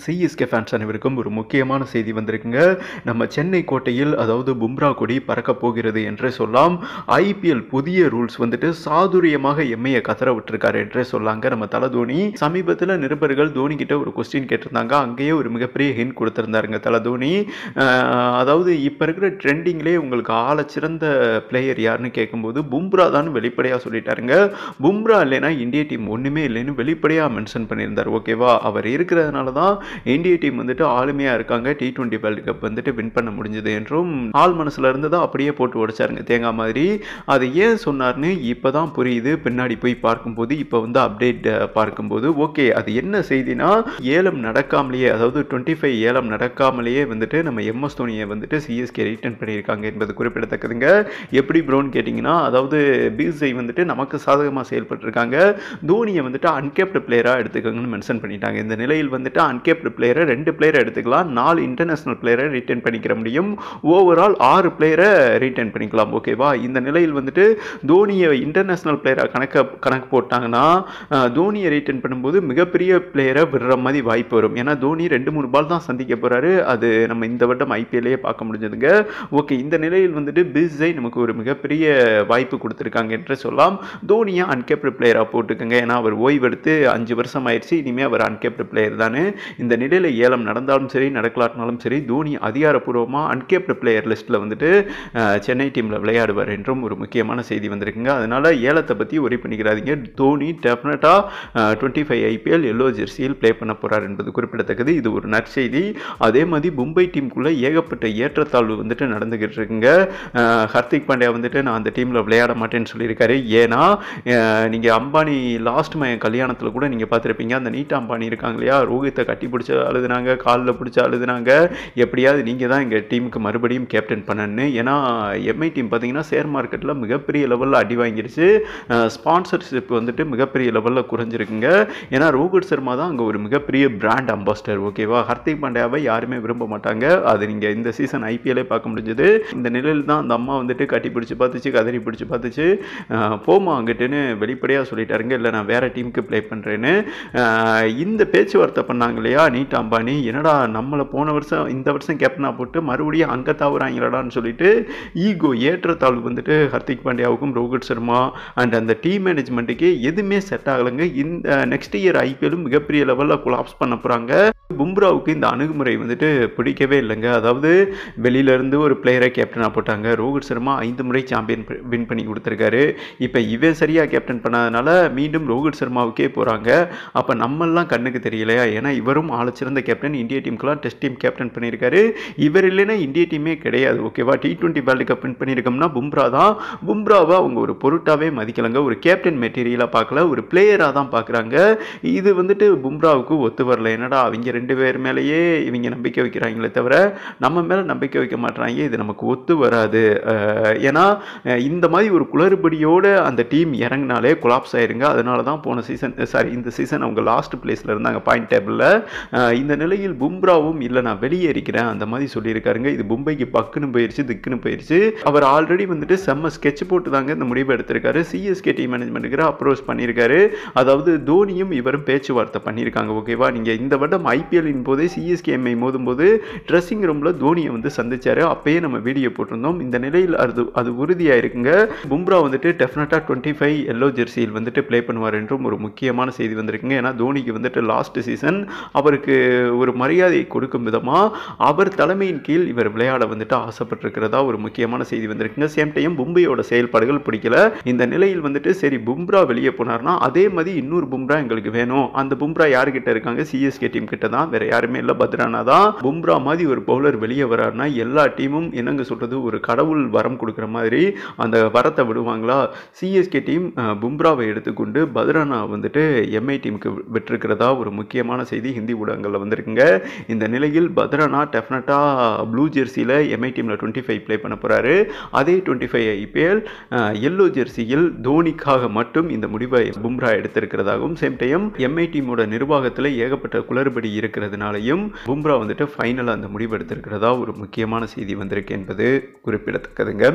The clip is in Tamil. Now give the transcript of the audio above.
சிஎஸ்கே ஃபேன்ஸ் அனைவருக்கும் ஒரு முக்கியமான செய்தி வந்திருக்குங்க. நம்ம சென்னை கோட்டையில் அதாவது பும்ரா கொடி பறக்கப் போகிறது என்றே சொல்லலாம். ஐபிஎல் புதிய ரூல்ஸ் வந்துட்டு சாதுரியமாக எம்ஐயை கதற விட்டுருக்காரு என்றே சொல்லாங்க. நம்ம தல தோனி சமீபத்தில் நிருபர்கள் தோனி கிட்ட ஒரு கொஸ்டின் கேட்டிருந்தாங்க. அங்கேயே ஒரு மிகப்பெரிய ஹிண்ட் கொடுத்திருந்தாருங்க தல தோனி. அதாவது இப்போ இருக்கிற ட்ரெண்டிங்லேயே உங்களுக்கு ஆளச்சிறந்த பிளேயர் யாருன்னு கேட்கும்போது பும்ரா தான் வெளிப்படையாக சொல்லிட்டாருங்க. பும்ரா இல்லைன்னா இந்திய டீம் ஒன்றுமே இல்லைன்னு வெளிப்படையாக மென்ஷன் பண்ணியிருந்தார். ஓகேவா, அவர் இருக்கிறதுனால தான் இந்திய டீம் வந்துட்டு ஆளுமையாக இருக்காங்க. T20 வேர்ல்டு கப் வந்துட்டு வின் பண்ண முடிஞ்சது என்றும் ஆள் மனசில் இருந்து தான் அப்படியே போட்டு உடைச்சாருங்க தேங்காய் மாதிரி. அது ஏன் சொன்னார்னு இப்போ தான் புரியுது. பின்னாடி போய் பார்க்கும்போது இப்போ வந்து அப்டேட் பார்க்கும்போது ஓகே அது என்ன செய்தினா, ஏலம் நடக்காமலேயே அதாவது 25 ஏலம் நடக்காமலேயே வந்துட்டு நம்ம எம்எஸ் தோனியை வந்துட்டு சிஎஸ்கே ரிட்டர்ன் பண்ணியிருக்காங்க என்பது குறிப்பிடத்தக்கதுங்க. எப்படி ப்ரோன்னு கேட்டிங்கன்னா, அதாவது பிசிஐ வந்துட்டு நமக்கு சாதகமாக செயல்பட்டுருக்காங்க. தோனியை வந்துட்டு அன்கேப்டு பிளேயராக எடுத்துக்கோங்கன்னு மென்ஷன் பண்ணிட்டாங்க. இந்த நிலையில் வந்துட்டு அன்கேப்டு பிளேயரை 2 பிளேயரை எடுத்துக்கலாம், 4 இன்டர்நேஷனல் பிளேயரை ரிட்டர்ன் பண்ணிக்கிற முடியும், ஓவரால் 6 பிளேயரை ரிட்டர்ன் பண்ணிக்கலாம். ஓகேவா, இந்த நிலையில் வந்துட்டு தோனியை இன்டர்நேஷனல் பிளேயராக கணக்கு போட்டாங்கன்னா தோனியை ரிட்டர்ன் பண்ணும்போது மிகப்பெரிய பிளேயரை விடுற மாதிரி வாய்ப்பு வரும். ஏன்னா தோனி 2-3 பால் தான் சந்திக்க போகிறாரு. அது நம்ம இந்த வருடம் ஐபிஎல்லையே பார்க்க முடிஞ்சதுங்க. ஓகே, இந்த நிலையில் வந்துட்டு பிசிஐ நமக்கு ஒரு மிகப்பெரிய வாய்ப்பு கொடுத்துருக்காங்க என்று சொல்லலாம். தோனியை அன்கேப்டு பிளேயராக போட்டுக்கோங்க. ஏன்னா அவர் ஓய்வெடுத்து 5 வருஷம் ஆயிடுச்சு. இனிமேல் அவர் அன்கேப்டு பிளேயர் தானே. இந்த நிலையில் ஏலம் நடந்தாலும் சரி நடக்கலாட்டினாலும் சரி தோனி அதிகாரப்பூர்வமாக அன்கேப்டு பிளேயர் லிஸ்ட்டில் வந்துட்டு சென்னை டீமில் விளையாடுவார் என்றும் ஒரு முக்கியமான செய்தி வந்திருக்குங்க. அதனால் ஏலத்தை பற்றி ஒரி பண்ணிக்கிறாதீங்க. தோனி டெஃபினட்டாக 25 ஐபிஎல் எல்லோ ஜெர்சியில் ப்ளே பண்ண போகிறார் என்பது குறிப்பிடத்தக்கது. இது ஒரு நற்செய்தி. அதே மாதிரி மும்பை டீமுக்குள்ளே ஏகப்பட்ட ஏற்றத்தாழ்வு வந்துட்டு நடந்துக்கிட்டு இருக்குங்க. ஹர்திக் பாண்டியா வந்துட்டு நான் அந்த டீமில் விளையாட மாட்டேன்னு சொல்லியிருக்காரு. ஏன்னா நீங்கள் அம்பானி லாஸ்ட் மையம் கல்யாணத்தில் கூட நீங்கள் பார்த்துருப்பீங்க. அந்த நீட்டா அம்பானி இருக்காங்க இல்லையா, ரோஹித்தை கட்டி பிடிச்சி அழுதுனாங்க, காலில் பிடிச்சி அழுதுனாங்க, எப்படியாவது நீங்கள் தான் எங்கள் டீமுக்கு மறுபடியும் கேப்டன் பண்ணணுன்னு. ஏன்னா எம்ஐ டீம் பார்த்தீங்கன்னா ஷேர் மார்க்கெட்டில் மிகப்பெரிய லெவலில் அடி வாங்கிடுச்சு. ஸ்பான்சர்ஷிப் வந்துட்டு மிகப்பெரிய லெவலில் குறைஞ்சிருக்குங்க. ஏன்னா ரோஹித் சர்மா தான் அங்கே ஒரு மிகப்பெரிய பிராண்ட் அம்பாஸ்டர். ஓகேவா, ஹர்திக் பாண்டியாவை யாருமே விரும்ப மாட்டாங்க. அது நீங்கள் இந்த சீசன் ஐபிஎல்லே பார்க்க முடிஞ்சது. இந்த நிலையில் தான் அந்த அம்மா வந்துட்டு கட்டி பிடிச்சி பார்த்துச்சு, கதறி பிடிச்சி பார்த்துச்சு, போமா அங்கிட்டுன்னு வெளிப்படையாக சொல்லிட்டாருங்க. இல்லை நான் வேறு டீமுக்கு ப்ளே பண்ணுறேன்னு. இந்த பேச்சுவார்த்தை பண்ணாங்க இல்லையா நீட்டா அம்பானி, என்னடா நம்மளை போன வருஷம் இந்த வருஷம் கேப்டனாக போட்டு மறுபடியும் அங்கே தாவுறாங்களடான்னு சொல்லிட்டு ஈகோ ஏற்றத்தாழ்வு வந்துட்டு ஹர்திக் பாண்டியாவுக்கும் ரோஹித் சர்மா அண்ட் அந்த டீம் மேனேஜ்மெண்ட்டுக்கு எதுவுமே செட் ஆகலைங்க. இந்த நெக்ஸ்ட் இயர் ஐபிஎல்லும் மிகப்பெரிய லெவலில் கொலாப்ஸ் பண்ண போகிறாங்க. பும்ராவுக்கு இந்த அணுகுமுறை வந்துட்டு பிடிக்கவே இல்லைங்க. அதாவது வெளியிலேருந்து ஒரு பிளேயரை கேப்டனாக போட்டாங்க. ரோஹித் சர்மா 5 முறை சாம்பியன் வின் பண்ணி கொடுத்துருக்காரு. இப்போ இவன் சரியாக கேப்டன் பண்ணாதனால மீண்டும் ரோஹித் சர்மாவுக்கே போகிறாங்க. அப்போ நம்மெல்லாம் கண்ணுக்கு தெரியலையா? ஏன்னா இவரும் ஆளச்சிறந்த கேப்டன், இந்திய டீமுக்கெல்லாம் டெஸ்ட் டீம் கேப்டன் பண்ணியிருக்காரு. இவர் இல்லைன்னா இந்திய டீமே கிடையாது. ஓகேவா, T20 வேர்ல்டு கப் வின் பண்ணியிருக்கோம்னா பும்ரா தான். பும்ராவை அவங்க ஒரு பொருட்டாவே மதிக்கலைங்க. ஒரு கேப்டன் மெட்டீரியலாக பார்க்கல, ஒரு பிளேயராக தான் பார்க்குறாங்க. இது வந்துட்டு பும்ராவுக்கு ஒத்து வரல. என்னடா அவங்க 2 பேர் மேலேயே இவங்க நம்பிக்கை வைக்கிறாங்களே தவிர நம்ம மேலே நம்பிக்கை வைக்க மாட்டாங்க. இது நமக்கு ஒத்து வராது. ஏன்னா இந்த மாதிரி ஒரு குளறுபடியோடு அந்த டீம் இறங்கினாலே கொலாப்ஸ் ஆயிருங்க. அதனால தான் போன சீசன் இந்த சீசன் அவங்க லாஸ்ட் பிளேஸில் இருந்தாங்க பாயிண்ட் டேபிளில். இந்த நிலையில் பும்ராவும் இல்லை நான் வெளியேறிக்கிறேன் அந்த மாதிரி சொல்லியிருக்காருங்க. இது மும்பைக்கு பக்குன்னு போயிடுச்சு, திக்குன்னு போயிடுச்சு. அவர் ஆல்ரெடி வந்துட்டு செம்ம ஸ்கெட்ச் போட்டு தாங்க இந்த முடிவை எடுத்திருக்காரு. சிஎஸ்கே டீம் மேனேஜ்மெண்ட்டுக்கு அப்ரோச் பண்ணியிருக்காரு. அதாவது தோனியும் இவரும் பேச்சுவார்த்தை பண்ணியிருக்காங்க. ஓகேவா, நீங்கள் இந்த வருடம் ஐபிஎல்லின் போதே சிஎஸ்கே எம்ஐ மோதும்போது ட்ரெஸ்ஸிங் ரூமில் தோனியை வந்து சந்திச்சாரு. அப்பயே நம்ம வீடியோ போட்டிருந்தோம். இந்த நிலையில் அது உறுதியாயிருக்குங்க. பும்ரா வந்துட்டு டெஃபினட்டாக 25 எல்லோ ஜெர்சியில் வந்துட்டு ப்ளே பண்ணுவார் என்றும் ஒரு முக்கியமான செய்தி வந்திருக்குங்க. ஏன்னா தோனிக்கு வந்துட்டு லாஸ்ட் சீசன் அவருக்கு ஒரு மரியாதையை கொடுக்கும் விதமாக அவர் தலைமையின் கீழ் இவர் விளையாட வந்துட்டு ஆசைப்பட்டிருக்கிறதா ஒரு முக்கியமான செய்தி வந்திருக்குங்க. சேம் டைம் மும்பையோட செயல்பாடுகள் பிடிக்கல. இந்த நிலையில் வந்துட்டு சரி பும்ரா வெளியே போனார்னா அதே மாதிரி இன்னொரு பும்ரா எங்களுக்கு வேணும். அந்த பும்ரா யாருக்கிட்ட இருக்காங்க? சிஎஸ்கே டீம் கிட்ட தான், வேற யாருமே இல்லை, பத்ரானா தான். பும்ரா மாதிரி ஒரு பவுலர் வெளியே வராருன்னா எல்லா டீமும் என்னங்க சொல்றது, ஒரு கடவுள் வரம் கொடுக்குற மாதிரி அந்த வரத்தை விடுவாங்களா? சிஎஸ்கே டீம் பும்ராவை எடுத்துக்கொண்டு பத்ரானா வந்துட்டு எம்ஐ டீமுக்கு விட்டிருக்கிறதா ஒரு முக்கியமான செய்தி ஹிந்தி ஊடகங்களில் வந்திருக்குங்க. இந்த நிலையில் பத்ரானா டெஃபினட்டாக ப்ளூ ஜெர்சியில் எம்ஐ டீமில் 25 ப்ளே பண்ண போகிறாரு. அதே 25 ஐபிஎல் எல்லோ ஜெர்சியில் தோனிக்காக மட்டும் இந்த முடிவை பும்ரா எடுத்திருக்கிறதாகவும், சேம் டைம் எம்ஐ டீமோட நிர்வாகத்தில் ஏகப்பட்ட குளறுபடி இருக்கிறதுனாலையும் பும்ரா வந்துட்டு ஃபைனலாக அந்த முடிவு எடுத்திருக்கிறதா ஒரு முக்கியமான செய்தி வந்திருக்கு என்பது குறிப்பிடத்தக்கதுங்க.